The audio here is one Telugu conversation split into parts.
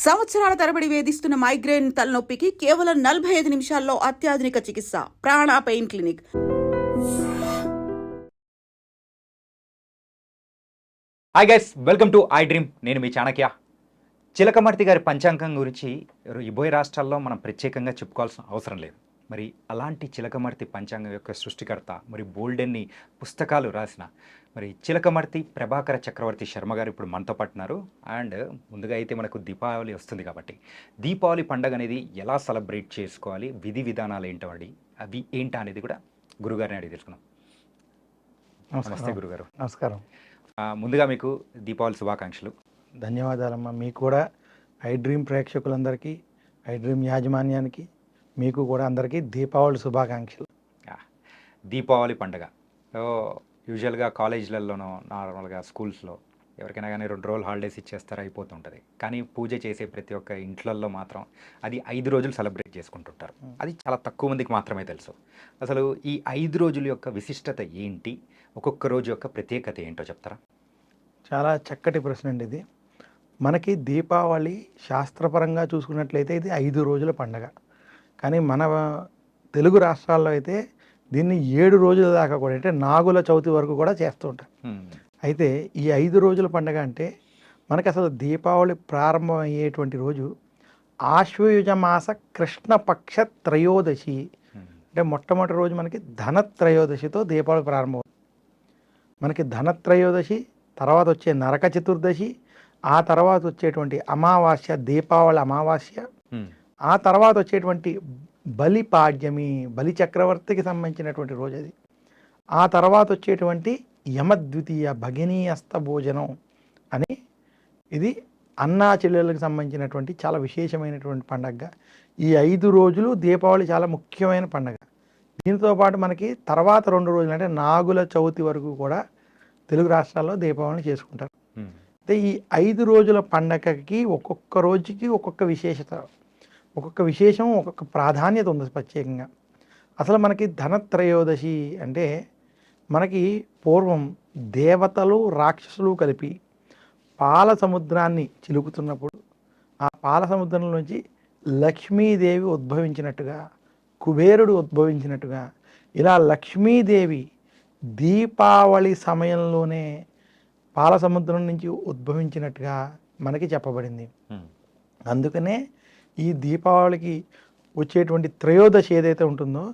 సంవత్సరాల తరబడి వేధిస్తున్న మైగ్రేన్ తలనొప్పికి కేవలం 45 నిమిషాల్లో అత్యాధునిక చికిత్స. ప్రాణ pain clinic. Hi guys, welcome to I dream. నేను మీ చాణక్య. చిలకమర్తి గారి పంచాంగం గురించి ఉభయ రాష్ట్రాల్లో మనం ప్రత్యేకంగా చెప్పుకోవాల్సిన అవసరం లేదు. మరి అలాంటి చిలకమర్తి పంచాంగం యొక్క సృష్టికర్త, మరి బోల్డెన్ని పుస్తకాలు రాసిన మరి చిలకమర్తి ప్రభాకర చక్రవర్తి శర్మ గారు ఇప్పుడు మనతో పట్టున్నారు. అండ్ ముందుగా అయితే మనకు దీపావళి వస్తుంది కాబట్టి దీపావళి పండుగ అనేది ఎలా సెలబ్రేట్ చేసుకోవాలి, విధి విధానాలు ఏంటండి, అవి ఏంటా అనేది కూడా గురుగారిని అడిగి తెలుసుకుందాం. నమస్తే గురుగారు. నమస్కారం. ముందుగా మీకు దీపావళి శుభాకాంక్షలు. ధన్యవాదాలమ్మా. మీకు కూడా ఐ డ్రీమ్ ప్రేక్షకులందరికీ, ఐ డ్రీమ్ యాజమాన్యానికి, మీకు కూడా అందరికీ దీపావళి శుభాకాంక్షలు. దీపావళి పండుగ యూజువల్గా కాలేజీలలోనో నార్మల్గా స్కూల్స్లో ఎవరికైనా కానీ 2 రోజులు హాలిడేస్ ఇచ్చేస్తారు, అయిపోతుంటుంది. కానీ పూజ చేసే ప్రతి ఒక్క ఇంట్లల్లో మాత్రం అది 5 రోజులు సెలబ్రేట్ చేసుకుంటుంటారు. అది చాలా తక్కువ మందికి మాత్రమే తెలుసు. అసలు ఈ 5 రోజుల యొక్క విశిష్టత ఏంటి, ఒక్కొక్క రోజు యొక్క ప్రత్యేకత ఏంటో చెప్తారా? చాలా చక్కటి ప్రశ్న అండి ఇది. మనకి దీపావళి శాస్త్రపరంగా చూసుకున్నట్లయితే ఇది 5 రోజుల పండగ. కానీ మన తెలుగు రాష్ట్రాల్లో అయితే దీన్ని 7 రోజుల దాకా కూడా, అంటే నాగుల చవితి వరకు కూడా చేస్తూ ఉంటారు. అయితే ఈ 5 రోజుల పండగ అంటే మనకి అసలు దీపావళి ప్రారంభం అయ్యేటువంటి రోజు ఆశ్వయుజ మాస కృష్ణపక్ష త్రయోదశి. అంటే మొట్టమొదటి రోజు మనకి ధనత్రయోదశితో దీపావళి ప్రారంభం. మనకి ధనత్రయోదశి తర్వాత వచ్చే నరక చతుర్దశి, ఆ తర్వాత వచ్చేటువంటి అమావాస్య, దీపావళి అమావాస్య, ఆ తర్వాత వచ్చేటువంటి బలిపాడ్యమి, బలి చక్రవర్తికి సంబంధించినటువంటి రోజు అది. ఆ తర్వాత వచ్చేటువంటి యమద్వితీయ భగినీ అస్త భోజనం అని, ఇది అన్నా చెల్లెళ్ళకి సంబంధించినటువంటి చాలా విశేషమైనటువంటి పండగ. ఈ 5 రోజులు దీపావళి చాలా ముఖ్యమైన పండగ. దీంతో పాటు మనకి తర్వాత 2 రోజులు అంటే నాగుల చవితి వరకు కూడా తెలుగు రాష్ట్రాల్లో దీపావళిని చేసుకుంటారు. అయితే ఈ 5 రోజుల పండగకి ఒక్కొక్క రోజుకి ఒక్కొక్క విశేషత, ఒక్కొక్క విశేషం, ఒక్కొక్క ప్రాధాన్యత ఉంది ప్రత్యేకంగా. అసలు మనకి ధనత్రయోదశి అంటే మనకి పూర్వం దేవతలు రాక్షసులు కలిపి పాల సముద్రాన్ని చిలుకుతున్నప్పుడు ఆ పాల సముద్రం నుంచి లక్ష్మీదేవి ఉద్భవించినట్టుగా, కుబేరుడు ఉద్భవించినట్టుగా, ఇలా లక్ష్మీదేవి దీపావళి సమయంలోనే పాల సముద్రం నుంచి ఉద్భవించినట్టుగా మనకి చెప్పబడింది. అందుకనే ఈ దీపావళికి వచ్చేటువంటి త్రయోదశి ఏదైతే ఉంటుందో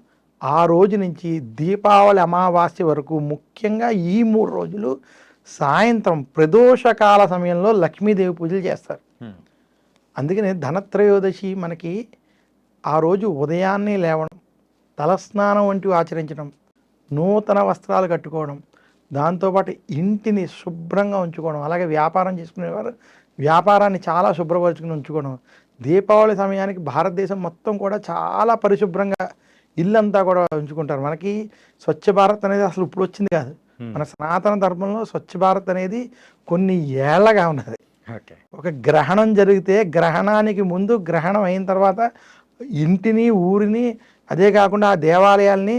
ఆ రోజు నుంచి దీపావళి అమావాస్య వరకు, ముఖ్యంగా ఈ 3 రోజులు సాయంత్రం ప్రదోషకాల సమయంలో లక్ష్మీదేవి పూజలు చేస్తారు. అందుకనే ధనత్రయోదశి మనకి ఆ రోజు ఉదయాన్నే లేవడం, తలస్నానం వంటివి ఆచరించడం, నూతన వస్త్రాలు కట్టుకోవడం, దాంతోపాటు ఇంటిని శుభ్రంగా ఉంచుకోవడం, అలాగే వ్యాపారం చేసుకునేవారు వ్యాపారాన్ని చాలా శుభ్రపరుచుకుని ఉంచుకోవడం. దీపావళి సమయానికి భారతదేశం మొత్తం కూడా చాలా పరిశుభ్రంగా ఇల్లంతా కూడా ఉంచుకుంటారు. మనకి స్వచ్ఛ భారత్ అనేది అసలు ఇప్పుడు వచ్చింది కాదు. మన సనాతన ధర్మంలో స్వచ్ఛ భారత్ అనేది కొన్ని ఏళ్లగా ఉన్నది. ఒక గ్రహణం జరిగితే గ్రహణానికి ముందు, గ్రహణం అయిన తర్వాత ఇంటిని, ఊరిని, అదే కాకుండా ఆ దేవాలయాల్ని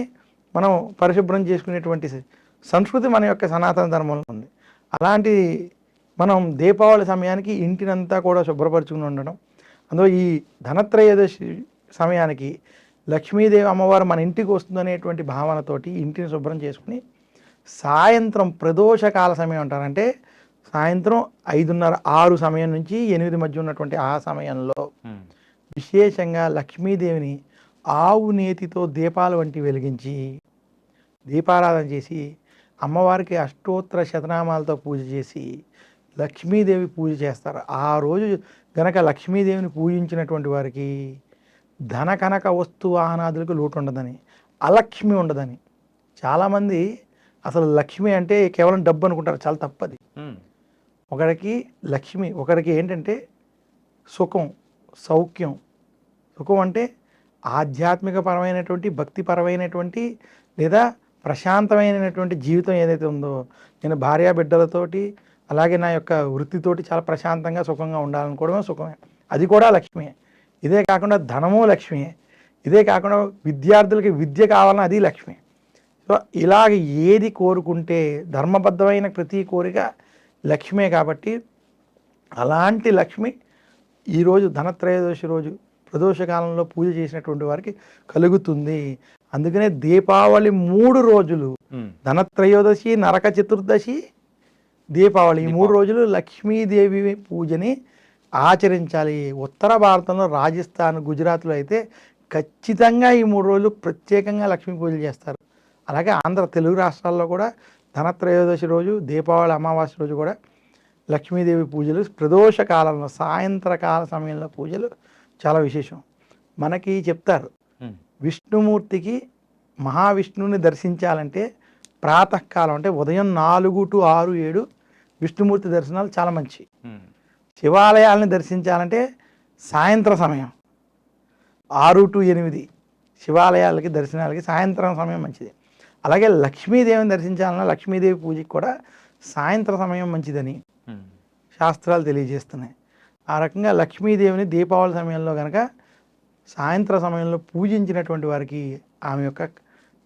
మనం పరిశుభ్రం చేసుకునేటువంటి సంస్కృతి మన యొక్క సనాతన ధర్మంలో ఉంది. అలాంటి మనం దీపావళి సమయానికి ఇంటినంతా కూడా శుభ్రపరచుకుని ఉండడం, అందులో ఈ ధనత్రయోదశి సమయానికి లక్ష్మీదేవి అమ్మవారు మన ఇంటికి వస్తుందనేటువంటి భావనతోటి ఇంటిని శుభ్రం చేసుకుని సాయంత్రం ప్రదోషకాల సమయం అంటారంటే సాయంత్రం 5:30, 6 సమయం నుంచి 8 మధ్య ఉన్నటువంటి ఆ సమయంలో విశేషంగా లక్ష్మీదేవిని ఆవు నేతితో దీపాలు వంటి వెలిగించి దీపారాధన చేసి అమ్మవారికి అష్టోత్తర శతనామాలతో పూజ చేసి లక్ష్మీదేవి పూజ చేస్తారు. ఆ రోజు గనక లక్ష్మీదేవిని పూజించినటువంటి వారికి ధన కనక వస్తు వాహనాదులకు లోటు ఉండదని, అలక్ష్మి ఉండదని. చాలామంది అసలు లక్ష్మి అంటే కేవలం డబ్బు అనుకుంటారు. చాలా తప్పది. ఒకరికి లక్ష్మి, ఒకరికి ఏంటంటే సుఖం, సౌఖ్యం. సుఖం అంటే ఆధ్యాత్మిక పరమైనటువంటి, భక్తిపరమైనటువంటి లేదా ప్రశాంతమైనటువంటి జీవితం ఏదైతే ఉందో, నేను భార్యా బిడ్డలతోటి అలాగే నా యొక్క వృత్తితోటి చాలా ప్రశాంతంగా సుఖంగా ఉండాలనుకోవడమే సుఖమే, అది కూడా లక్ష్మియే. ఇదే కాకుండా ధనము లక్ష్మియే. ఇదే కాకుండా విద్యార్థులకి విద్య కావాలన్నా అది లక్ష్మి. సో ఇలాగ ఏది కోరుకుంటే ధర్మబద్ధమైన ప్రతి కోరిక లక్ష్మే. కాబట్టి అలాంటి లక్ష్మి ఈరోజు ధనత్రయోదశి రోజు ప్రదోష కాలంలో పూజ చేసినటువంటి వారికి కలుగుతుంది. అందుకనే దీపావళి 3 రోజులు, ధనత్రయోదశి, నరక చతుర్దశి, దీపావళి, ఈ 3 రోజులు లక్ష్మీదేవి పూజని ఆచరించాలి. ఉత్తర భారతంలో రాజస్థాన్, గుజరాత్లో అయితే ఖచ్చితంగా ఈ 3 రోజులు ప్రత్యేకంగా లక్ష్మీ పూజలు చేస్తారు. అలాగే ఆంధ్ర తెలుగు రాష్ట్రాల్లో కూడా ధనత్రయోదశి రోజు, దీపావళి అమావాస్య రోజు కూడా లక్ష్మీదేవి పూజలు ప్రదోష కాలంలో సాయంత్రకాల సమయంలో పూజలు చాలా విశేషం. మనకి చెప్తారు విష్ణుమూర్తికి, మహావిష్ణువుని దర్శించాలంటే ప్రాతకాలం అంటే ఉదయం 4 to 6, 7 విష్ణుమూర్తి దర్శనాలు చాలా మంచి. శివాలయాలని దర్శించాలంటే సాయంత్రం సమయం 6 to 8 శివాలయాలకి దర్శనాలకి సాయంత్రం సమయం మంచిది. అలాగే లక్ష్మీదేవిని దర్శించాలన్నా లక్ష్మీదేవి పూజకి కూడా సాయంత్రం సమయం మంచిదని శాస్త్రాలు తెలియజేస్తున్నాయి. ఆ రకంగా లక్ష్మీదేవిని దీపావళి సమయంలో కనుక సాయంత్రం సమయంలో పూజించినటువంటి వారికి ఆమె యొక్క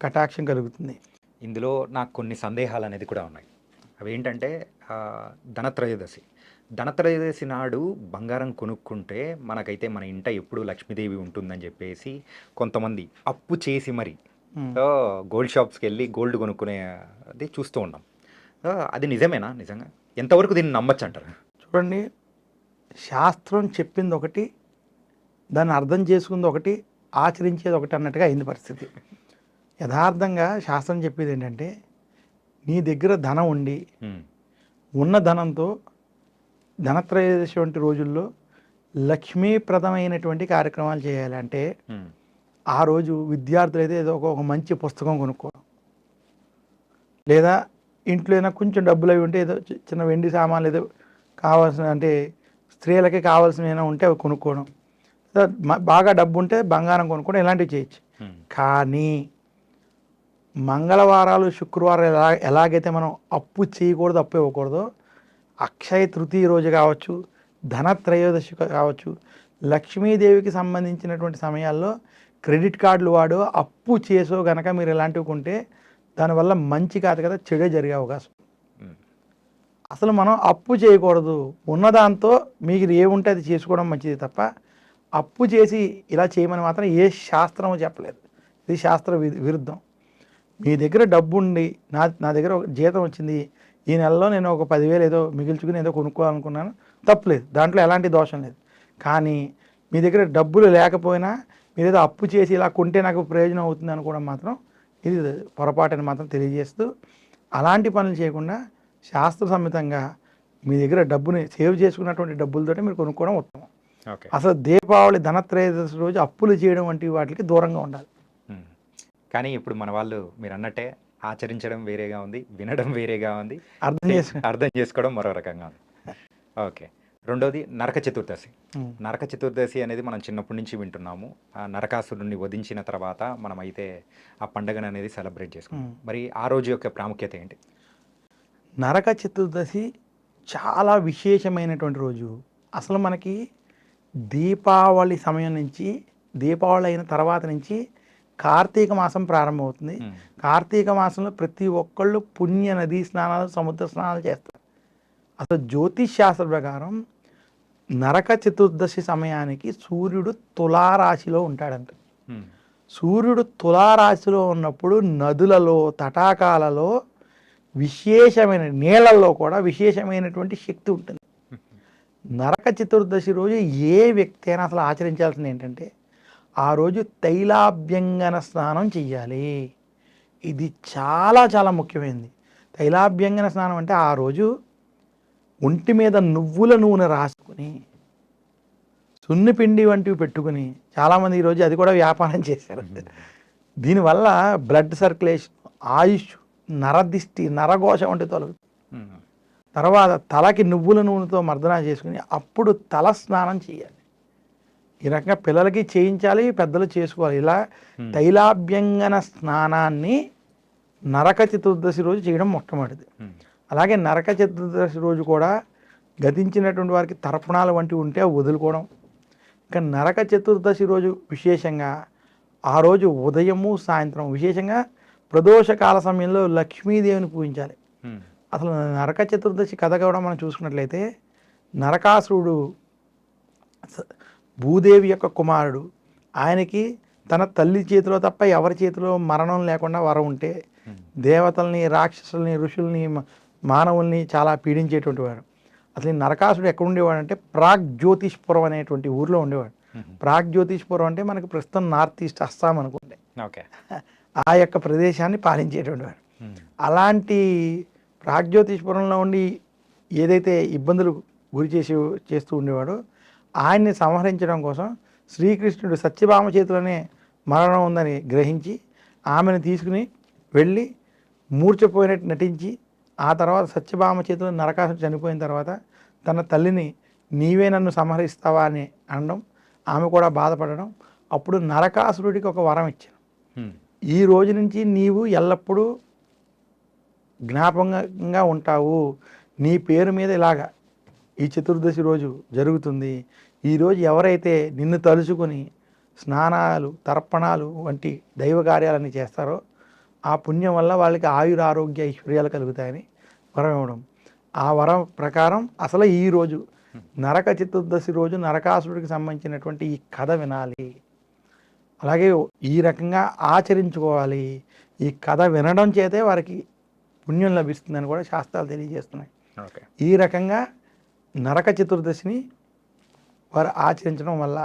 కటాక్షం కలుగుతుంది. ఇందులో నాకు కొన్ని సందేహాలు అనేది కూడా ఉన్నాయి. అవి ఏంటంటే ధనత్రయోదశి నాడు బంగారం కొనుక్కుంటే మనకైతే మన ఇంట ఎప్పుడు లక్ష్మీదేవి ఉంటుందని చెప్పేసి కొంతమంది అప్పు చేసి మరి గోల్డ్ షాప్స్కి వెళ్ళి గోల్డ్ కొనుక్కునేది చూస్తూ ఉన్నాం. అది నిజమేనా? నిజంగా ఎంతవరకు దీన్ని నమ్మచ్చు అంటారు? చూడండి, శాస్త్రం చెప్పింది ఒకటి, దాన్ని అర్థం చేసుకుంది ఒకటి, ఆచరించేది ఒకటి అన్నట్టుగా అయింది పరిస్థితి. యథార్థంగా శాస్త్రం చెప్పేది ఏంటంటే, నీ దగ్గర ధనం ఉండి ఉన్న ధనంతో ధనత్రయోదశి వంటి రోజుల్లో లక్ష్మీప్రదమైనటువంటి కార్యక్రమాలు చేయాలి. అంటే ఆ రోజు విద్యార్థులు అయితే ఏదో ఒక మంచి పుస్తకం కొనుక్కోవడం, లేదా ఇంట్లో అయినా కొంచెం డబ్బులు అవి ఉంటే ఏదో చిన్న వెండి సామాన్లు ఏదో కావాల్సిన, అంటే స్త్రీలకి కావాల్సినవి ఉంటే అవి కొనుక్కోవడం, బాగా డబ్బు ఉంటే బంగారం కొనుక్కోవడం, ఇలాంటివి చేయొచ్చు. కానీ మంగళవారాలు, శుక్రవారాలు ఎలాగైతే మనం అప్పు చేయకూడదు, అప్పు ఇవ్వకూడదో, అక్షయ తృతీయ రోజు కావచ్చు, ధనత్రయోదశి కావచ్చు, లక్ష్మీదేవికి సంబంధించినటువంటి సమయాల్లో క్రెడిట్ కార్డులు వాడో అప్పు చేసో గనక మీరు ఇలాంటివి కొంటే దానివల్ల మంచి కాదు కదా, చెడే జరిగే అవకాశం. అసలు మనం అప్పు చేయకూడదు, ఉన్నదాంతో మీకు ఏముంటే అది చేసుకోవడం మంచిది తప్ప అప్పు చేసి ఇలా చేయమని మాత్రం ఏ శాస్త్రము చెప్పలేదు. ఇది శాస్త్ర విరుద్ధం. మీ దగ్గర డబ్బు ఉండి, నా దగ్గర ఒక జీతం వచ్చింది, ఈ నెలలో నేను ఒక 10,000 ఏదో మిగిల్చుకుని ఏదో కొనుక్కోవాలనుకున్నాను, తప్పులేదు, దాంట్లో ఎలాంటి దోషం లేదు. కానీ మీ దగ్గర డబ్బులు లేకపోయినా మీరు ఏదో అప్పు చేసి ఇలా కొంటే నాకు ప్రయోజనం అవుతుంది అనుకోవడం మాత్రం ఇది పొరపాటుని మాత్రం తెలియజేస్తూ, అలాంటి పనులు చేయకుండా శాస్త్ర సమ్మితంగా మీ దగ్గర డబ్బుని సేవ్ చేసుకున్నటువంటి డబ్బులతోటి మీరు కొనుక్కోవడం ఉత్తమం. అసలు దీపావళి, ధనత్రయోదశి రోజు అప్పులు చేయడం వంటి వాటికి దూరంగా ఉండాలి. కానీ ఇప్పుడు మన వాళ్ళు మీరు అన్నట్టే ఆచరించడం వేరేగా ఉంది, వినడం వేరేగా ఉంది, అర్థం చేసుకోవడం మరో రకంగా ఉంది. ఓకే, రెండోది నరక చతుర్దశి. నరక చతుర్దశి అనేది మనం చిన్నప్పటి నుంచి వింటున్నాము. ఆ నరకాసురుడిని వధించిన తర్వాత మనం అయితే ఆ పండుగను అనేది సెలబ్రేట్ చేసుకున్నాం. మరి ఆ రోజు యొక్క ప్రాముఖ్యత ఏంటి? నరక చతుర్దశి చాలా విశేషమైనటువంటి రోజు. అసలు మనకి దీపావళి సమయం నుంచి, దీపావళి అయిన తర్వాత నుంచి కార్తీక మాసం ప్రారంభమవుతుంది. కార్తీక మాసంలో ప్రతి ఒక్కళ్ళు పుణ్య నదీ స్నానాలు, సముద్ర స్నానాలు చేస్తారు. అసలు జ్యోతిష్ శాస్త్ర ప్రకారం నరక చతుర్దశి సమయానికి సూర్యుడు తులారాశిలో ఉంటాడంట. సూర్యుడు తులారాశిలో ఉన్నప్పుడు నదులలో, తటాకాలలో విశేషమైన, నీళ్ళల్లో కూడా విశేషమైనటువంటి శక్తి ఉంటుంది. నరక చతుర్దశి రోజు ఏ వ్యక్తి అయినా అసలు ఆచరించాల్సింది ఏంటంటే, ఆ రోజు తైలాభ్యంగన స్నానం చెయ్యాలి. ఇది చాలా చాలా ముఖ్యమైనది. తైలాభ్యంగన స్నానం అంటే ఆ రోజు ఒంటి మీద నువ్వుల నూనె రాసుకుని, సున్నిపిండి వంటివి పెట్టుకుని, చాలామంది ఈరోజు అది కూడా వ్యాపారం చేశారు. దీనివల్ల బ్లడ్ సర్క్యులేషన్, ఆయుష్, నరదిష్టి, నరఘోష వంటి తొలగు. తర్వాత తలకి నువ్వుల నూనెతో మర్దన చేసుకుని అప్పుడు తల స్నానం చేయాలి. ఈ రకంగా పిల్లలకి చేయించాలి, పెద్దలు చేసుకోవాలి. ఇలా తైలాభ్యంగన స్నానాన్ని నరక చతుర్దశి రోజు చేయడం మొట్టమొదటిది. అలాగే నరక చతుర్దశి రోజు కూడా గతించినటువంటి వారికి తర్పణాలు వంటివి ఉంటే వదులుకోవడం. ఇంకా నరక చతుర్దశి రోజు విశేషంగా ఆ రోజు ఉదయము, సాయంత్రం, విశేషంగా ప్రదోషకాల సమయంలో లక్ష్మీదేవిని పూజించాలి. అసలు నరక చతుర్దశి కథ కూడా మనం చూసుకున్నట్లయితే, నరకాసురుడు భూదేవి యొక్క కుమారుడు, ఆయనకి తన తల్లి చేతిలో తప్ప ఎవరి చేతిలో మరణం లేకుండా వరం ఉంటే దేవతల్ని, రాక్షసుల్ని, ఋషుల్ని, మానవుల్ని చాలా పీడించేటువంటి వాడు. అసలు ఈ నరకాసుడు ఎక్కడ ఉండేవాడు అంటే ప్రాగ్జ్యోతిష్పురం అనేటువంటి ఊర్లో ఉండేవాడు. ప్రాగ్జ్యోతిష్పురం అంటే మనకి ప్రస్తుతం నార్త్ ఈస్ట్ అస్సాం అనుకోండి, ఓకే. ఆ యొక్క ప్రదేశాన్ని పాలించేటువంటి వాడు. అలాంటి ప్రాగ్జ్యోతిష్పురంలో ఉండి ఏదైతే ఇబ్బందులు గురి చేస్తూ ఉండేవాడో ఆయన్ని సంహరించడం కోసం శ్రీకృష్ణుడు సత్యభామ చేతిలోనే మరణం ఉందని గ్రహించి ఆమెను తీసుకుని వెళ్ళి మూర్చపోయినట్టు నటించి ఆ తర్వాత సత్యభామ చేతిలో నరకాసుడు చనిపోయిన తర్వాత తన తల్లిని నీవే నన్ను సంహరిస్తావా అని అనడం, ఆమె కూడా బాధపడడం. అప్పుడు నరకాసురుడికి ఒక వరం ఇచ్చాను, ఈ రోజు నుంచి నీవు ఎల్లప్పుడూ జ్ఞాపకంగా ఉంటావు, నీ పేరు మీద ఇలాగా ఈ చతుర్దశి రోజు జరుగుతుంది. ఈరోజు ఎవరైతే నిన్ను తలుచుకొని స్నానాలు, తర్పణాలు వంటి దైవ కార్యాలన్నీ చేస్తారో ఆ పుణ్యం వల్ల వాళ్ళకి ఆయురారోగ్య ఐశ్వర్యాలు కలుగుతాయని వరం ఇవ్వడం. ఆ వరం ప్రకారం అసలు ఈరోజు నరక చతుర్దశి రోజు నరకాసురుడికి సంబంధించినటువంటి ఈ కథ వినాలి, అలాగే ఈ రకంగా ఆచరించుకోవాలి. ఈ కథ వినడం చేతే వారికి పుణ్యం లభిస్తుందని కూడా శాస్త్రాలు తెలియజేస్తున్నాయి. ఈ రకంగా నరక చతుర్దశిని వారు ఆచరించడం వల్ల,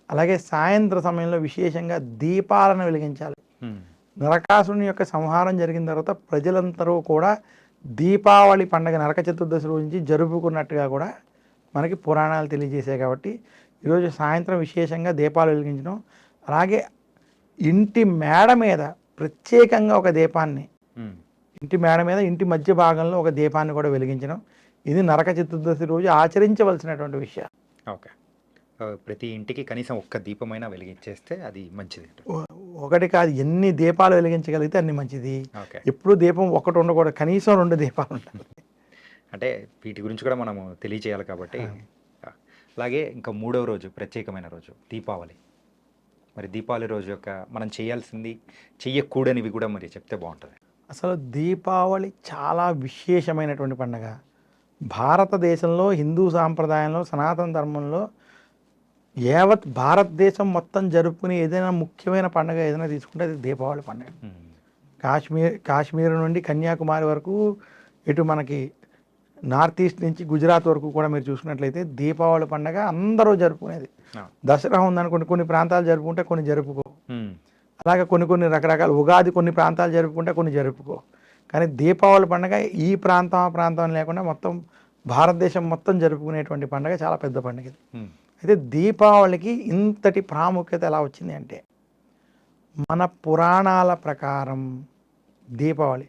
అలాగే సాయంత్ర సమయంలో విశేషంగా దీపాలను వెలిగించాలి. నరకాసురుని యొక్క సంహారం జరిగిన తర్వాత ప్రజలందరూ కూడా దీపావళి పండుగ నరక చతుర్దశి రోజు నుంచి జరుపుకున్నట్టుగా కూడా మనకి పురాణాలు తెలియజేశాయి. కాబట్టి ఈరోజు సాయంత్రం విశేషంగా దీపాలు వెలిగించడం, అలాగే ఇంటి మేడ మీద ప్రత్యేకంగా ఒక దీపాన్ని, ఇంటి మేడ మీద ఇంటి మధ్య భాగంలో ఒక దీపాన్ని కూడా వెలిగించడం, ఇది నరక చతుర్దశి రోజు ఆచరించవలసినటువంటి విషయం. ఓకే. ప్రతి ఇంటికి కనీసం ఒక్క దీపమైనా వెలిగించేస్తే అది మంచిది. ఒకటి కాదు, ఎన్ని దీపాలు వెలిగించగలిగితే అన్ని మంచిది. ఎప్పుడు దీపం ఒకటి ఉండకూడదు, కనీసం 2 దీపాలు ఉంటాయి. అంటే వీటి గురించి కూడా మనము తెలియచేయాలి కాబట్టి. అలాగే ఇంకా 3వ రోజు ప్రత్యేకమైన రోజు దీపావళి. మరి దీపావళి రోజు యొక్క మనం చేయాల్సింది, చెయ్యకూడనివి కూడా మరి చెప్తే బాగుంటుంది. అసలు దీపావళి చాలా విశేషమైనటువంటి పండుగ. భారతదేశంలో హిందూ సాంప్రదాయంలో, సనాతన ధర్మంలో యావత్ భారతదేశం మొత్తం జరుపుకునే ఏదైనా ముఖ్యమైన పండుగ ఏదైనా తీసుకుంటే అది దీపావళి పండుగ. కాశ్మీర్ నుండి కన్యాకుమారి వరకు, ఇటు మనకి నార్త్ ఈస్ట్ నుంచి గుజరాత్ వరకు కూడా మీరు చూసుకున్నట్లయితే దీపావళి పండుగ అందరూ జరుపుకునేది. దసరా ఉందనుకోండి, కొన్ని ప్రాంతాలు జరుపుకుంటే కొన్ని జరుపుకో, అలాగే కొన్ని రకరకాల ఉగాది కొన్ని ప్రాంతాలు జరుపుకుంటే కొన్ని జరుపుకో. కానీ దీపావళి పండుగ ఈ ప్రాంతం లేకుండా మొత్తం భారతదేశం మొత్తం జరుపుకునేటువంటి పండుగ, చాలా పెద్ద పండుగ. అయితే దీపావళికి ఇంతటి ప్రాముఖ్యత ఎలా వచ్చింది అంటే, మన పురాణాల ప్రకారం దీపావళి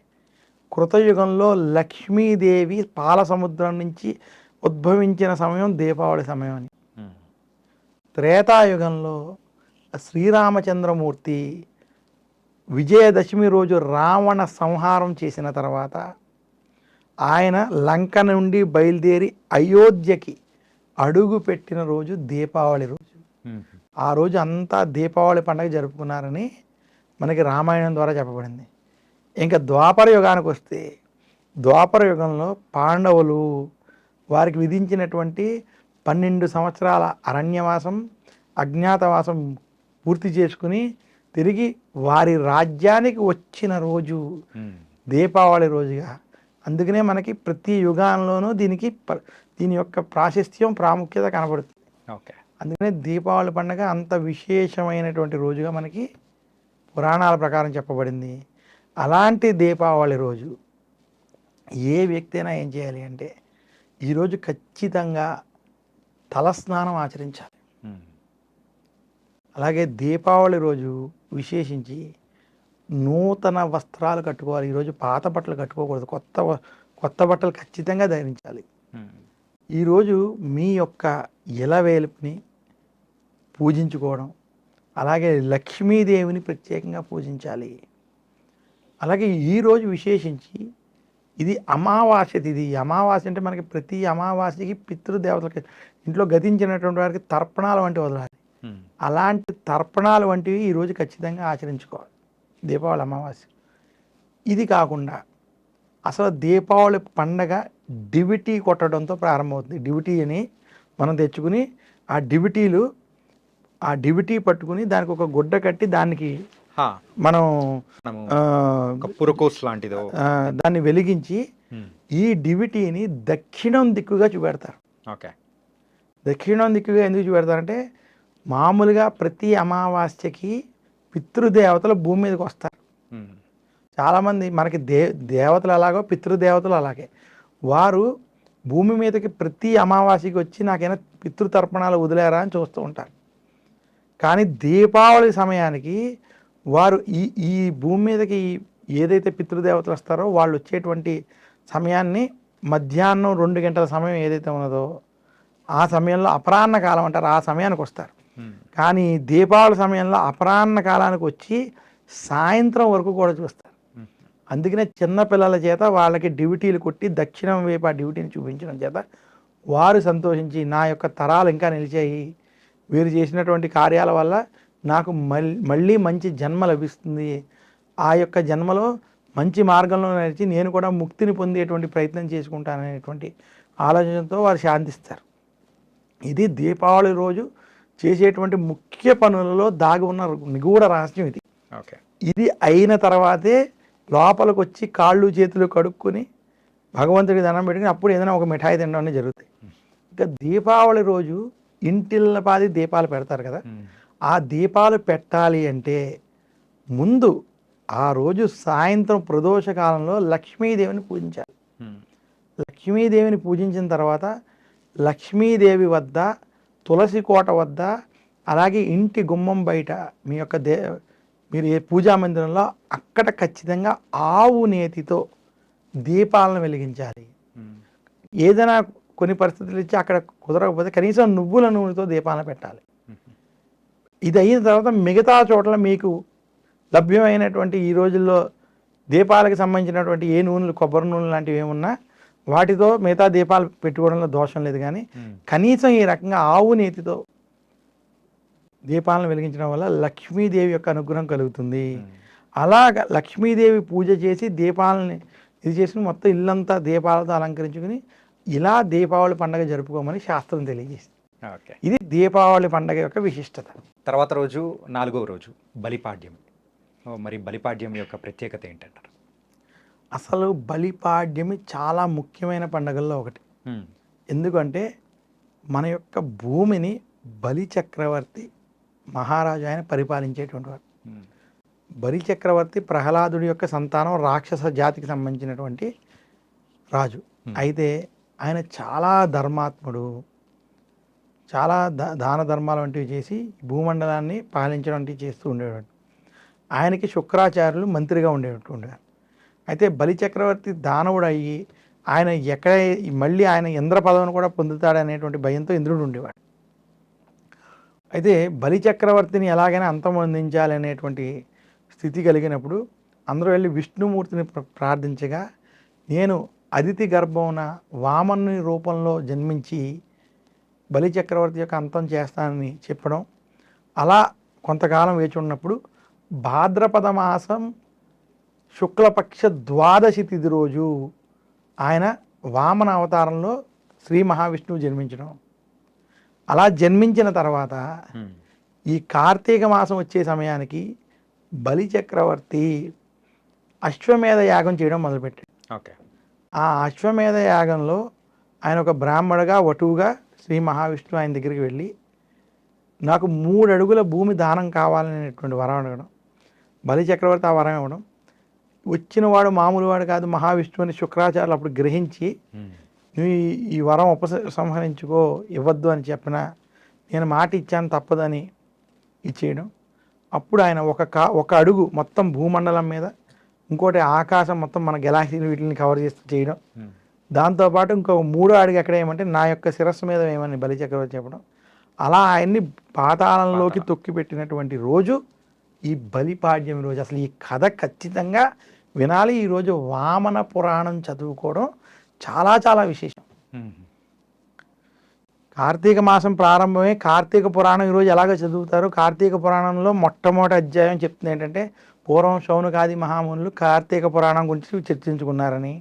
కృతయుగంలో లక్ష్మీదేవి పాల సముద్రం నుంచి ఉద్భవించిన సమయం దీపావళి సమయం అని, త్రేతాయుగంలో శ్రీరామచంద్రమూర్తి విజయదశమి రోజు రావణ సంహారం చేసిన తర్వాత ఆయన లంక నుండి బయలుదేరి అయోధ్యకి అడుగు పెట్టిన రోజు దీపావళి రోజు. ఆ రోజు అంతా దీపావళి పండుగ జరుపుకున్నారని మనకి రామాయణం ద్వారా చెప్పబడింది. ఇంకా ద్వాపర యుగానికి వస్తే, ద్వాపర యుగంలో పాండవులు వారికి విధించినటువంటి 12 సంవత్సరాల అరణ్యవాసం, అజ్ఞాతవాసం పూర్తి చేసుకుని తిరిగి వారి రాజ్యానికి వచ్చిన రోజు దీపావళి రోజుగా. అందుకనే మనకి ప్రతి యుగాల్లోనూ దీని యొక్క ప్రాశస్త్యం, ప్రాముఖ్యత కనబడుతుంది. అందుకనే దీపావళి పండుగ అంత విశేషమైనటువంటి రోజుగా మనకి పురాణాల ప్రకారం చెప్పబడింది. అలాంటి దీపావళి రోజు ఏ వ్యక్తి అయినా ఏం చేయాలి అంటే, ఈరోజు ఖచ్చితంగా తలస్నానం ఆచరించాలి. అలాగే దీపావళి రోజు విశేషించి నూతన వస్త్రాలు కట్టుకోవాలి. ఈరోజు పాత బట్టలు కట్టుకోకూడదు, కొత్త బట్టలు ఖచ్చితంగా ధరించాలి. ఈరోజు మీ యొక్క ఇలవేలుపుని పూజించుకోవడం, అలాగే లక్ష్మీదేవిని ప్రత్యేకంగా పూజించాలి. అలాగే ఈరోజు విశేషించి ఇది అమావాస్య తిథి. అమావాస్య అంటే మనకి ప్రతి అమావాస్యకి పితృదేవతలకి, ఇంట్లో గతించినటువంటి వారికి తర్పణాలు వంటివి వదలాలి. అలాంటి తర్పణాలు వంటివి ఈరోజు ఖచ్చితంగా ఆచరించుకోవాలి దీపావళి అమావాస్య. ఇది కాకుండా అసలు దీపావళి పండగ డివిటీ కొట్టడంతో ప్రారంభమవుతుంది. డివిటీ అని మనం తెచ్చుకుని ఆ డివిటీ పట్టుకుని దానికి ఒక గుడ్డ కట్టి దానికి హా, మనం మనము ఆ, ఒక పురకోస్ లాంటిదో. దాన్ని వెలిగించి ఉమ్, ఈ డివిటీని దక్షిణం దిక్కుగా చూపెడతారు. ఓకే. దక్షిణం దిక్కుగా ఎందుకు చూపెడతారంటే మామూలుగా ప్రతి అమావాస్యకి పితృదేవతలు భూమి మీదకి వస్తారు. ఉమ్, చాలామంది మనకి దేవతలు అలాగో పితృదేవతలు అలాగే వారు భూమి మీదకి ప్రతి అమావాస్యకి వచ్చి నాకైనా పితృతర్పణాలు వదిలేరా అని చూస్తూ ఉంటారు. కానీ దీపావళి సమయానికి వారు ఈ భూమి మీదకి ఏదైతే పితృదేవతలు వస్తారో వాళ్ళు వచ్చేటువంటి సమయాన్ని మధ్యాహ్నం 2 గంటల సమయం ఏదైతే ఉన్నదో ఆ సమయంలో అపరాహ్న కాలం అంటారు, ఆ సమయానికి వస్తారు. ఉమ్, కానీ దీపావళి సమయంలో అపరాహ్న కాలానికి వచ్చి సాయంత్రం వరకు కూడా చూస్తారు. ఉమ్, అందుకనే చిన్నపిల్లల చేత వాళ్ళకి డ్యూటీలు కొట్టి దక్షిణం వైపు ఆ డ్యూటీని చూపించడం చేత వారు సంతోషించి నా యొక్క తరాలు ఇంకా నిలిచాయి, వీరు చేసినటువంటి కార్యాల వల్ల నాకు మళ్ళీ మంచి జన్మ లభిస్తుంది, ఆ యొక్క జన్మలో మంచి మార్గంలో నడిచి నేను కూడా ముక్తిని పొందేటువంటి ప్రయత్నం చేసుకుంటాననేటువంటి ఆలోచనతో వారు శాంతిస్తారు. ఇది దీపావళి రోజు చేసేటువంటి ముఖ్య పనులలో దాగి ఉన్న నిగూఢ రహస్యం ఇది. ఓకే. ఇది అయిన తర్వాతే లోపలికి వచ్చి కాళ్ళు చేతులు కడుక్కొని భగవంతుడికి దండం పెట్టుకుని అప్పుడు ఏదైనా ఒక మిఠాయి తినడం అనేది జరుగుతాయి. ఇంకా దీపావళి రోజు ఇంటిల్లపాది దీపాలు పెడతారు కదా, ఉమ్, ఆ దీపాలు పెట్టాలి అంటే ముందు ఆ రోజు సాయంత్రం ప్రదోష కాలంలో లక్ష్మీదేవిని పూజించాలి. ఉమ్, లక్ష్మీదేవిని పూజించిన తర్వాత లక్ష్మీదేవి వద్ద తులసి కోట వద్ద అలాగే ఇంటి గుమ్మం బయట మీ యొక్క మీరు ఏ పూజా మందిరంలో అక్కడ ఖచ్చితంగా ఆవు నేతితో దీపాలను వెలిగించాలి. ఉమ్, ఏదైనా కొన్ని పరిస్థితులు ఇచ్చి అక్కడ కుదరకపోతే కనీసం నువ్వుల నూనెతో దీపాలను పెట్టాలి. ఇది అయిన తర్వాత మిగతా చోట్ల మీకు లభ్యమైనటువంటి ఈ రోజుల్లో దీపాలకు సంబంధించినటువంటి ఏ నూనెలు కొబ్బరి నూనెలు లాంటివి ఏమున్నా వాటితో మిగతా దీపాలు పెట్టుకోవడంలో దోషం లేదు. కానీ కనీసం ఈ రకంగా ఆవు నేతితో దీపాలను వెలిగించడం వల్ల లక్ష్మీదేవి యొక్క అనుగ్రహం కలుగుతుంది. అలాగ లక్ష్మీదేవి పూజ చేసి దీపాలని ఇది చేసుకుని మొత్తం ఇల్లంతా దీపాలతో అలంకరించుకుని ఇలా దీపావళి పండుగ జరుపుకోమని శాస్త్రం తెలియజేసింది. ఓకే. ఇది దీపావళి పండుగ యొక్క విశిష్టత. తర్వాత రోజు 4వ రోజు బలిపాడ్యం. మరి బలిపాడ్యం యొక్క ప్రత్యేకత ఏంటంటారు? అసలు బలిపాడ్యమి చాలా ముఖ్యమైన పండుగల్లో ఒకటి. ఎందుకంటే మన యొక్క భూమిని బలి చక్రవర్తి మహారాజు ఆయన పరిపాలించేటువంటి వాడు. బలి చక్రవర్తి ప్రహ్లాదుడి యొక్క సంతానం, రాక్షస జాతికి సంబంధించినటువంటి రాజు. అయితే ఆయన చాలా ధర్మాత్ముడు, చాలా దాన ధర్మాలు వంటివి చేసి భూమండలాన్ని పాలించడం వంటివి చేస్తూ ఉండేవాడు. ఆయనకి శుక్రాచార్యులు మంత్రిగా ఉండేవారు. అయితే బలి చక్రవర్తి దానవుడు అయ్యి ఆయన ఎక్కడ మళ్ళీ ఆయన ఇంద్ర పదవిని కూడా పొందుతాడనేటువంటి భయంతో ఇంద్రుడు ఉండేవాడు. అయితే బలి చక్రవర్తిని ఎలాగైనా అంతమొందించాలి అనేటువంటి స్థితి కలిగినప్పుడు అందరూ వెళ్ళి విష్ణుమూర్తిని ప్రార్థించగా, నేను అదితి గర్భమున వామనుని రూపంలో జన్మించి బలి చక్రవర్తి యొక్క అంతం చేస్తానని చెప్పడం. అలా కొంతకాలం వేచి ఉన్నప్పుడు భాద్రపద మాసం శుక్లపక్ష ద్వాదశి తిథి రోజు ఆయన వామన అవతారంలో శ్రీ మహావిష్ణువు జన్మించడం. అలా జన్మించిన తర్వాత ఈ కార్తీక మాసం వచ్చే సమయానికి బలి చక్రవర్తి అశ్వమేధ యాగం చేయడం మొదలుపెట్టాడు. ఓకే. ఆ అశ్వమేధ యాగంలో ఆయన ఒక బ్రాహ్మణుగా వటువుగా శ్రీ మహావిష్ణువు ఆయన దగ్గరికి వెళ్ళి నాకు 3 అడుగుల భూమి దానం కావాలనేటువంటి వరం అడగడం. బలి చక్రవర్తి ఆ వరం ఇవ్వడం. వచ్చిన వాడు మామూలు వాడు కాదు, మహావిష్ణువుని శుక్రాచార్యులు అప్పుడు గ్రహించి నువ్వు ఈ వరం ఉపసంహరించుకో, ఇవ్వద్దు అని చెప్పినా నేను మాట ఇచ్చాను తప్పదని ఇచ్చేయడం. అప్పుడు ఆయన ఒక అడుగు మొత్తం భూమండలం మీద, ఇంకోటి ఆకాశం మొత్తం మన గెలాక్సీని వీటిని కవర్ చేస్తూ చేయడం. దాంతోపాటు ఇంకొక 3వ అడుగు ఎక్కడ ఏమంటే నా యొక్క శిరస్సు మీద ఏమని బలి చక్రవర్తి చెప్పడం. అలా ఆయన్ని పాతాళంలోకి తొక్కిపెట్టినటువంటి రోజు ఈ బలిపాడ్యం రోజు. అసలు ఈ కథ ఖచ్చితంగా వినాలి. ఈరోజు వామన పురాణం చదువుకోవడం చాలా చాలా విశేషం. కార్తీక మాసం ప్రారంభమే కార్తీక పురాణం ఈరోజు ఎలాగో చదువుతారు. కార్తీక పురాణంలో మొట్టమొదటి అధ్యాయం చెప్తుంది ఏంటంటే పూర్వం శౌనకాది మహామునులు కార్తీక పురాణం గురించి చర్చించుకున్నారని.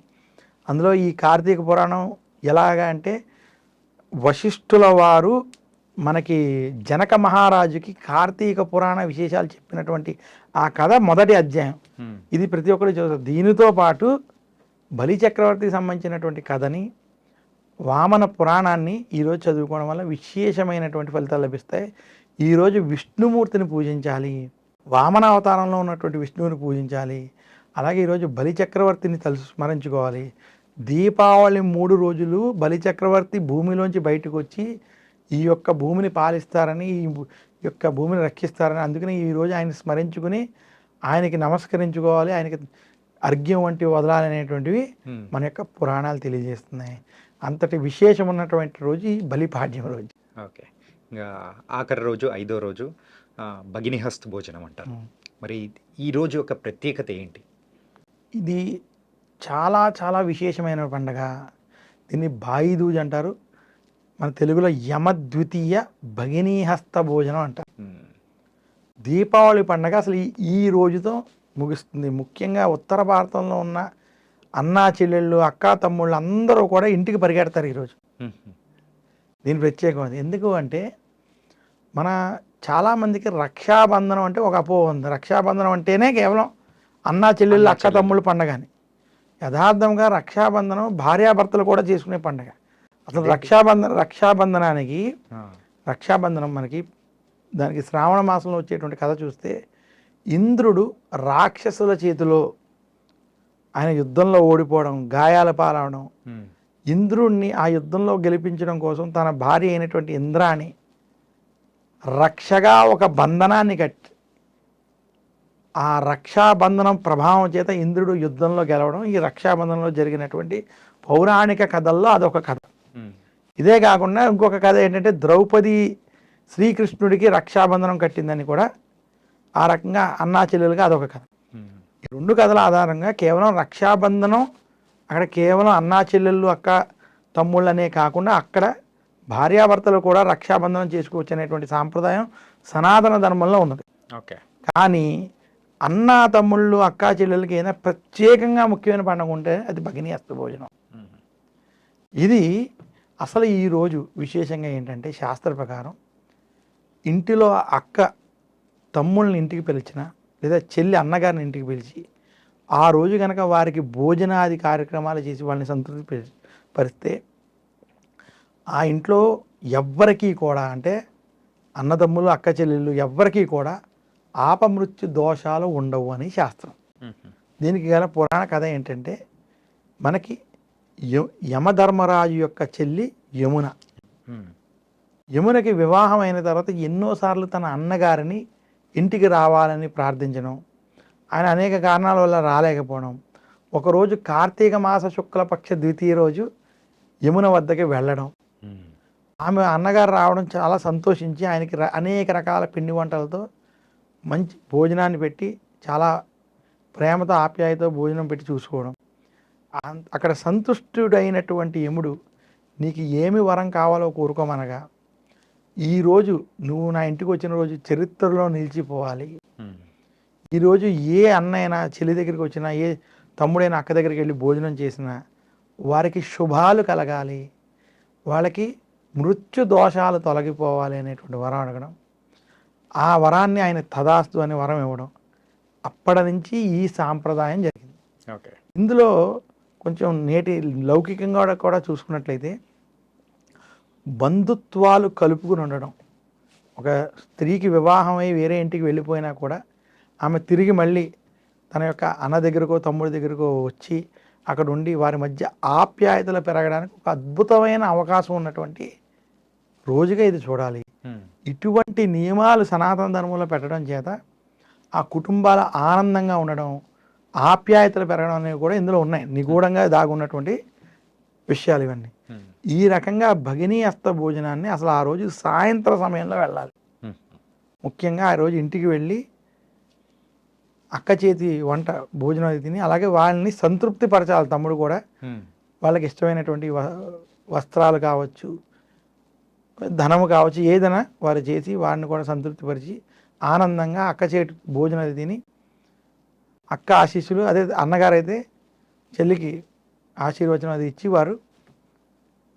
అందులో ఈ కార్తీక పురాణం ఎలాగా అంటే వశిష్ఠుల వారు మనకి జనక మహారాజుకి కార్తీక పురాణ విశేషాలు చెప్పినటువంటి ఆ కథ మొదటి అధ్యాయం. ఇది ప్రతి ఒక్కరు చూస్తారు. దీనితో పాటు బలి చక్రవర్తికి సంబంధించినటువంటి కథని, వామన పురాణాన్ని ఈరోజు చదువుకోవడం వల్ల విశేషమైనటువంటి ఫలితాలు లభిస్తాయి. ఈరోజు విష్ణుమూర్తిని పూజించాలి, వామన అవతారంలో ఉన్నటువంటి విష్ణువుని పూజించాలి. అలాగే ఈరోజు బలి చక్రవర్తిని స్మరించుకోవాలి. దీపావళి 3 రోజులు బలి చక్రవర్తి భూమిలోంచి బయటకు వచ్చి ఈ యొక్క భూమిని పాలిస్తారని, ఈ యొక్క భూమిని రక్షిస్తారని, అందుకని ఈరోజు ఆయన స్మరించుకుని ఆయనకి నమస్కరించుకోవాలి, ఆయనకి అర్ఘ్యం వంటివి వదలాలనేటువంటివి మన యొక్క పురాణాలు తెలియజేస్తున్నాయి. అంతటి విశేషం ఉన్నటువంటి రోజు ఈ బలిపాడ్యం రోజు. ఓకే, ఇంకా ఆఖరి రోజు 5వ రోజు భగినిహస్త భోజనం అంటారు. మరి ఈ రోజు యొక్క ప్రత్యేకత ఏంటి? ఇది చాలా చాలా విశేషమైన పండగ. దీన్ని భాయిదూజ్ అంటారు. మన తెలుగులో యమద్వితీయ భగినీహస్త భోజనం అంటారు. దీపావళి పండగ అసలు ఈ రోజుతో ముగుస్తుంది. ముఖ్యంగా ఉత్తర భారతంలో ఉన్న అన్నా చెల్లెళ్ళు, అక్కా తమ్ముళ్ళు అందరూ కూడా ఇంటికి పరిగెడతారు ఈరోజు. దీని ప్రత్యేకం ఎందుకు అంటే, మన చాలామందికి రక్షాబంధనం అంటే ఒక అపోహ ఉంది. రక్షాబంధనం అంటేనే కేవలం అన్నా చెల్లెళ్ళు, అక్క తమ్ముళ్ళు పండగ అని. యథార్థంగా రక్షాబంధనం భార్యాభర్తలు కూడా చేసుకునే పండగ. అసలు రక్షాబంధనం మనకి దానికి శ్రావణ మాసంలో వచ్చేటువంటి కథ చూస్తే, ఇంద్రుడు రాక్షసుల చేతిలో ఆయన యుద్ధంలో ఓడిపోవడం, గాయాల పాలవడం, ఇంద్రుడిని ఆ యుద్ధంలో గెలిపించడం కోసం తన భార్య అయినటువంటి ఇంద్రాని రక్షగా ఒక బంధనాన్ని కట్టి, ఆ రక్షాబంధనం ప్రభావం చేత ఇంద్రుడు యుద్ధంలో గెలవడం ఈ రక్షాబంధనంలో జరిగినటువంటి పౌరాణిక కథల్లో అదొక కథ. ఇదే కాకుండా ఇంకొక కథ ఏంటంటే, ద్రౌపది శ్రీకృష్ణుడికి రక్షాబంధనం కట్టిందని కూడా ఆ రకంగా అన్నా చెల్లెలుగా అదొక కథ. ఈ 2 కథల ఆధారంగా కేవలం రక్షాబంధనం అక్కడ కేవలం అన్నా చెల్లెళ్ళు, అక్క తమ్ముళ్ళు అనే కాకుండా అక్కడ భార్యాభర్తలు కూడా రక్షాబంధనం చేసుకోవచ్చు అనేటువంటి సాంప్రదాయం సనాతన ధర్మంలో ఉన్నది. ఓకే, కానీ అన్నా తమ్ముళ్ళు, అక్కా చెల్లెలకి ఏదైనా ప్రత్యేకంగా ముఖ్యమైన పండుగ ఉంటే అది భగినీహస్త భోజనం. ఇది అసలు ఈరోజు విశేషంగా ఏంటంటే, శాస్త్ర ప్రకారం ఇంటిలో అక్క తమ్ముళ్ళని ఇంటికి పిలిచిన, లేదా చెల్లి అన్నగారిని ఇంటికి పిలిచి ఆ రోజు కనుక వారికి భోజనాది కార్యక్రమాలు చేసి వాళ్ళని సంతృప్తి పరిస్తే, ఆ ఇంట్లో ఎవ్వరికీ కూడా, అంటే అన్నదమ్ములు, అక్క చెల్లెళ్ళు ఎవ్వరికీ కూడా ఆపమృత్యు దోషాలు ఉండవు అని శాస్త్రం. దీనికి గల పురాణ కథ ఏంటంటే, మనకి యమధర్మరాజు యొక్క చెల్లి యమున. యమునకి వివాహం అయిన తర్వాత ఎన్నోసార్లు తన అన్నగారిని ఇంటికి రావాలని ప్రార్థించడం, ఆయన అనేక కారణాల వల్ల రాలేకపోవడం. ఒకరోజు కార్తీక మాస శుక్లపక్ష ద్వితీయ రోజు యమున వద్దకి వెళ్ళడం, ఆమె అన్నగారు రావడం చాలా సంతోషించి ఆయనకి అనేక రకాల పిండి వంటలతో మంచి భోజనాన్ని పెట్టి, చాలా ప్రేమతో ఆప్యాయతో భోజనం పెట్టి చూసుకోవడం. అక్కడ సంతుష్టుడైనటువంటి యముడు, నీకు ఏమి వరం కావాలో కోరుకోమనగా, ఈరోజు నువ్వు నా ఇంటికి వచ్చిన రోజు చరిత్రలో నిలిచిపోవాలి. ఈరోజు ఏ అన్నైనా చెల్లి దగ్గరికి వచ్చినా, ఏ తమ్ముడైనా అక్క దగ్గరికి వెళ్ళి భోజనం చేసినా వారికి శుభాలు కలగాలి, వాళ్ళకి మృత్యు దోషాలు తొలగిపోవాలి అనేటువంటి వరం అడగడం. ఆ వరాన్ని ఆయన తదాస్తు అనే వరం ఇవ్వడం. అప్పటి నుంచి ఈ సాంప్రదాయం జరిగింది. ఓకే, ఇందులో కొంచెం నేటి లౌకికంగా కూడా చూసుకున్నట్లయితే, బంధుత్వాలు కలుపుకుని ఉండడం. ఒక స్త్రీకి వివాహమై వేరే ఇంటికి వెళ్ళిపోయినా కూడా ఆమె తిరిగి మళ్ళీ తన యొక్క అన్న దగ్గరకో తమ్ముడి దగ్గరకో వచ్చి అక్కడ ఉండి వారి మధ్య ఆప్యాయతలు పెరగడానికి ఒక అద్భుతమైన అవకాశం ఉన్నటువంటి రోజుగా ఇది చూడాలి. ఇటువంటి నియమాలు సనాతన ధర్మంలో పెట్టడం చేత ఆ కుటుంబాల ఆనందంగా ఉండడం, ఆప్యాయతలు పెరగడం అనేవి కూడా ఇందులో ఉన్నాయి. నిగూఢంగా దాగున్నటువంటి విషయాలు ఇవన్నీ. ఈ రకంగా భగినీహస్త భోజనాన్ని అసలు ఆ రోజు సాయంత్రం సమయంలో వెళ్ళాలి. ముఖ్యంగా ఆ రోజు ఇంటికి వెళ్ళి అక్క చేతి వంట భోజనం అది తిని, అలాగే వాళ్ళని సంతృప్తి పరచాలి. తమ్ముడు కూడా వాళ్ళకి ఇష్టమైనటువంటి వస్త్రాలు కావచ్చు, ధనము కావచ్చు, ఏదైనా వారు చేసి వారిని కూడా సంతృప్తిపరిచి ఆనందంగా అక్క చేతి భోజనం అది తిని, అక్క ఆశీస్సులు, అదే అన్నగారైతే చెల్లికి ఆశీర్వచనం అది ఇచ్చి వారు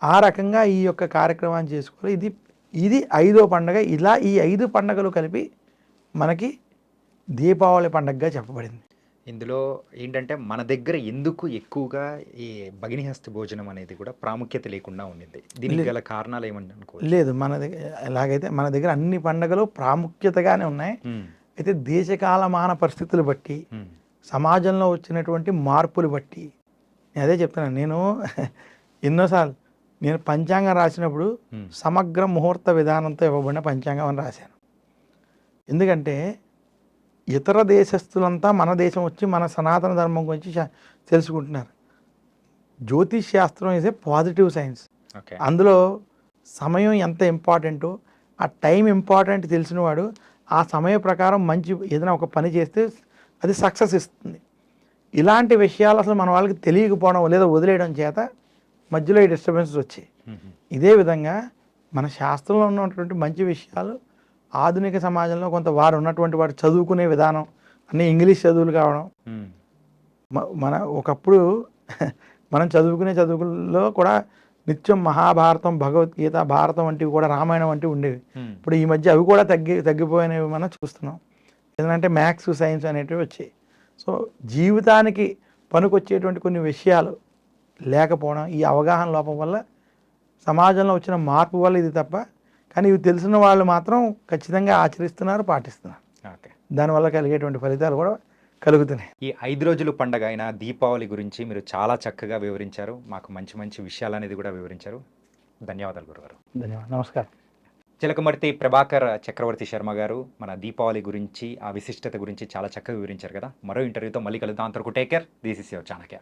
ఆ రకంగా ఈ యొక్క కార్యక్రమాన్ని చేసుకోవాలి. ఇది ఇది 5వ పండగ. ఇలా ఈ 5 పండగలు కలిపి మనకి దీపావళి పండగగా చెప్పబడింది. ఇందులో ఏంటంటే మన దగ్గర ఎందుకు ఎక్కువగా ఈ భగినిహస్తి భోజనం అనేది కూడా ప్రాముఖ్యత లేకుండా ఉండింది? దీనికి గల కారణాలు ఏమని అనుకోవచ్చు? లేదు, మన దగ్గర ఎలాగైతే మన దగ్గర అన్ని పండగలు ప్రాముఖ్యతగానే ఉన్నాయి. అయితే దేశకాలమాన పరిస్థితులు బట్టి, సమాజంలో వచ్చినటువంటి మార్పులు బట్టి, నేను అదే చెప్తున్నాను. నేను ఎన్నోసార్లు నేను పంచాంగం రాసినప్పుడు సమగ్ర ముహూర్త విధానంతో ఇవ్వబడిన పంచాంగం అని రాశాను. ఎందుకంటే ఇతర దేశస్తులంతా మన దేశం వచ్చి మన సనాతన ధర్మం గురించి తెలుసుకుంటున్నారు. జ్యోతిష్ శాస్త్రం ఈజ్ ఏ పాజిటివ్ సైన్స్. అందులో సమయం ఎంత ఇంపార్టెంటో, ఆ టైం ఇంపార్టెంట్ తెలిసినవాడు ఆ సమయ ప్రకారం మంచి ఏదైనా ఒక పని చేస్తే అది సక్సెస్ ఇస్తుంది. ఇలాంటి విషయాలు అసలు మన వాళ్ళకి తెలియకపోవడం లేదా వదిలేయడం చేత మధ్యలో ఈ డిస్టర్బెన్సెస్ వచ్చాయి. ఇదే విధంగా మన శాస్త్రంలో ఉన్నటువంటి మంచి విషయాలు ఆధునిక సమాజంలో కొంత వారు ఉన్నటువంటి వారు చదువుకునే విధానం అన్నీ ఇంగ్లీష్ చదువులు కావడం, మన ఒకప్పుడు మనం చదువుకునే చదువుల్లో కూడా నిత్యం మహాభారతం, భగవద్గీత, భారతం వంటివి కూడా, రామాయణం వంటివి ఉండేవి. ఇప్పుడు ఈ మధ్య అవి కూడా తగ్గిపోయినవి మనం చూస్తున్నాం. ఏంటంటే మ్యాథ్స్, సైన్స్ అనేటివి వచ్చాయి. సో జీవితానికి పనికొచ్చేటువంటి కొన్ని విషయాలు లేకపోవడం, ఈ అవగాహన లోపం వల్ల సమాజంలో వచ్చిన మార్పు వల్ల ఇది తప్ప, కానీ ఇవి తెలిసిన వాళ్ళు మాత్రం ఖచ్చితంగా ఆచరిస్తున్నారు, పాటిస్తున్నారు. దానివల్ల కలిగేటువంటి ఫలితాలు కూడా కలుగుతున్నాయి. ఈ 5 రోజులు పండగ అయిన దీపావళి గురించి మీరు చాలా చక్కగా వివరించారు. మాకు మంచి మంచి విషయాలు అనేది కూడా వివరించారు. ధన్యవాదాలు గురుగారు. ధన్యవాదాలు. నమస్కారం. చిలకమర్తి ప్రభాకర్ చక్రవర్తి శర్మ గారు మన దీపావళి గురించి, ఆ విశిష్టత గురించి చాలా చక్కగా వివరించారు కదా. మరో ఇంటర్వ్యూతో మళ్ళీ కలుద్దాం. అంతవరకు take care. This is your Chanakya.